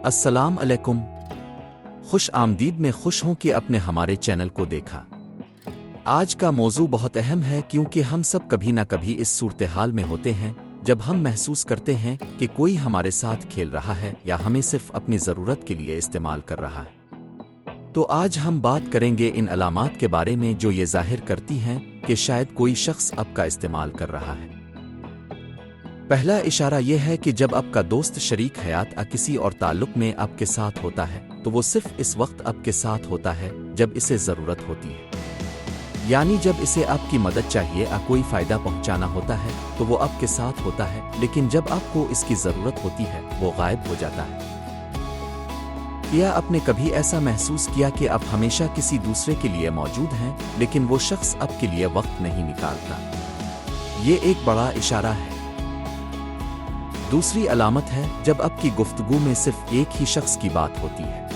السلام علیکم، خوش آمدید۔ میں خوش ہوں کہ اپنے ہمارے چینل کو دیکھا۔ آج کا موضوع بہت اہم ہے کیونکہ ہم سب کبھی نہ کبھی اس صورتحال میں ہوتے ہیں جب ہم محسوس کرتے ہیں کہ کوئی ہمارے ساتھ کھیل رہا ہے یا ہمیں صرف اپنی ضرورت کے لیے استعمال کر رہا ہے۔ تو آج ہم بات کریں گے ان علامات کے بارے میں جو یہ ظاہر کرتی ہیں کہ شاید کوئی شخص آپ کا استعمال کر رہا ہے۔ پہلا اشارہ یہ ہے کہ جب آپ کا دوست، شریک حیات کسی اور تعلق میں آپ کے ساتھ ہوتا ہے تو وہ صرف اس وقت آپ کے ساتھ ہوتا ہے جب اسے ضرورت ہوتی ہے۔ یعنی جب اسے آپ کی مدد چاہیے، کوئی فائدہ پہنچانا ہوتا ہے تو وہ آپ کے ساتھ ہوتا ہے، لیکن جب آپ کو اس کی ضرورت ہوتی ہے وہ غائب ہو جاتا ہے۔ کیا آپ نے کبھی ایسا محسوس کیا کہ آپ ہمیشہ کسی دوسرے کے لیے موجود ہیں لیکن وہ شخص آپ کے لیے وقت نہیں نکالتا؟ یہ ایک بڑا اشارہ ہے۔ دوسری علامت ہے جب آپ کی گفتگو میں صرف ایک ہی شخص کی بات ہوتی ہے۔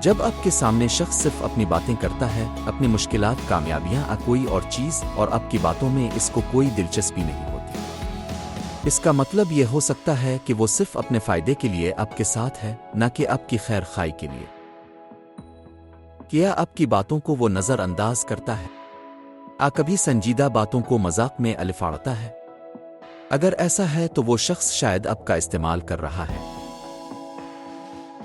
جب آپ کے سامنے شخص صرف اپنی باتیں کرتا ہے، اپنی مشکلات، کامیابیاں، کوئی اور چیز، اور آپ کی باتوں میں اس کو کوئی دلچسپی نہیں ہوتی، اس کا مطلب یہ ہو سکتا ہے کہ وہ صرف اپنے فائدے کے لیے آپ کے ساتھ ہے، نہ کہ آپ کی خیر خواہی کے لیے۔ کیا آپ کی باتوں کو وہ نظر انداز کرتا ہے؟ کبھی سنجیدہ باتوں کو مذاق میں الفاڑتا ہے؟ اگر ایسا ہے تو وہ شخص شاید آپ کا استعمال کر رہا ہے۔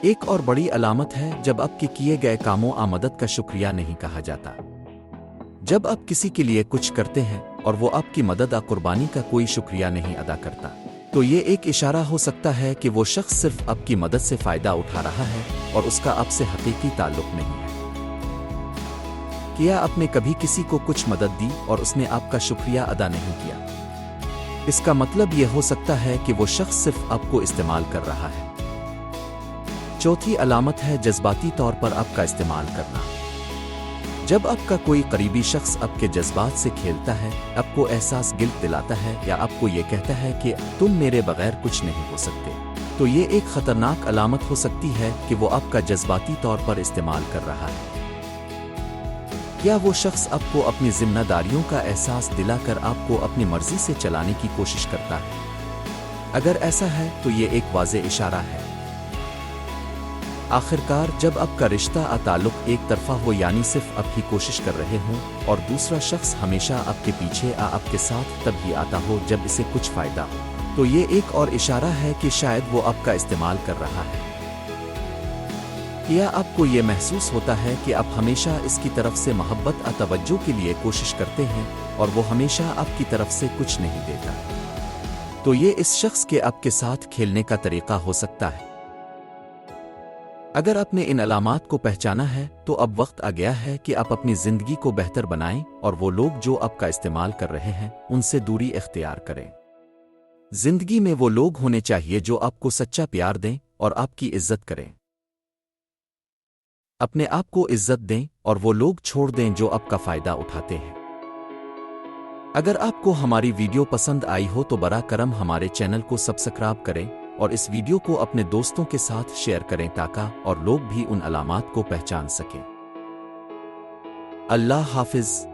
ایک اور بڑی علامت ہے جب آپ کے کیے گئے کاموں مدد کا شکریہ نہیں کہا جاتا۔ جب آپ کسی کے لیے کچھ کرتے ہیں اور وہ آپ کی مدد قربانی کا کوئی شکریہ نہیں ادا کرتا، تو یہ ایک اشارہ ہو سکتا ہے کہ وہ شخص صرف آپ کی مدد سے فائدہ اٹھا رہا ہے اور اس کا آپ سے حقیقی تعلق نہیں ہے۔ کیا آپ نے کبھی کسی کو کچھ مدد دی اور اس نے آپ کا شکریہ ادا نہیں کیا؟ اس کا مطلب یہ ہو سکتا ہے کہ وہ شخص صرف آپ کو استعمال کر رہا ہے۔ چوتھی علامت ہے جذباتی طور پر آپ کا استعمال کرنا۔ جب آپ کا کوئی قریبی شخص آپ کے جذبات سے کھیلتا ہے، آپ کو احساس گلٹ دلاتا ہے یا آپ کو یہ کہتا ہے کہ تم میرے بغیر کچھ نہیں ہو سکتے، تو یہ ایک خطرناک علامت ہو سکتی ہے کہ وہ آپ کا جذباتی طور پر استعمال کر رہا ہے۔ کیا وہ شخص آپ کو اپنی ذمہ داریوں کا احساس دلا کر آپ کو اپنی مرضی سے چلانے کی کوشش کرتا ہے؟ اگر ایسا ہے تو یہ ایک واضح اشارہ ہے۔ آخرکار، جب آپ کا رشتہ تعلق ایک طرفہ ہو، یعنی صرف آپ ہی کوشش کر رہے ہوں اور دوسرا شخص ہمیشہ آپ کے پیچھے آپ کے ساتھ تب ہی آتا ہو جب اسے کچھ فائدہ ہو، تو یہ ایک اور اشارہ ہے کہ شاید وہ آپ کا استعمال کر رہا ہے۔ کیا آپ کو یہ محسوس ہوتا ہے کہ آپ ہمیشہ اس کی طرف سے محبت، توجہ کے لیے کوشش کرتے ہیں اور وہ ہمیشہ آپ کی طرف سے کچھ نہیں دیتا؟ تو یہ اس شخص کے آپ کے ساتھ کھیلنے کا طریقہ ہو سکتا ہے۔ اگر آپ نے ان علامات کو پہچانا ہے تو اب وقت آ گیا ہے کہ آپ اپنی زندگی کو بہتر بنائیں اور وہ لوگ جو آپ کا استعمال کر رہے ہیں ان سے دوری اختیار کریں۔ زندگی میں وہ لوگ ہونے چاہیے جو آپ کو سچا پیار دیں اور آپ کی عزت کریں۔ اپنے آپ کو عزت دیں اور وہ لوگ چھوڑ دیں جو آپ کا فائدہ اٹھاتے ہیں۔ اگر آپ کو ہماری ویڈیو پسند آئی ہو تو براہ کرم ہمارے چینل کو سبسکرائب کریں اور اس ویڈیو کو اپنے دوستوں کے ساتھ شیئر کریں تاکہ اور لوگ بھی ان علامات کو پہچان سکیں۔ اللہ حافظ۔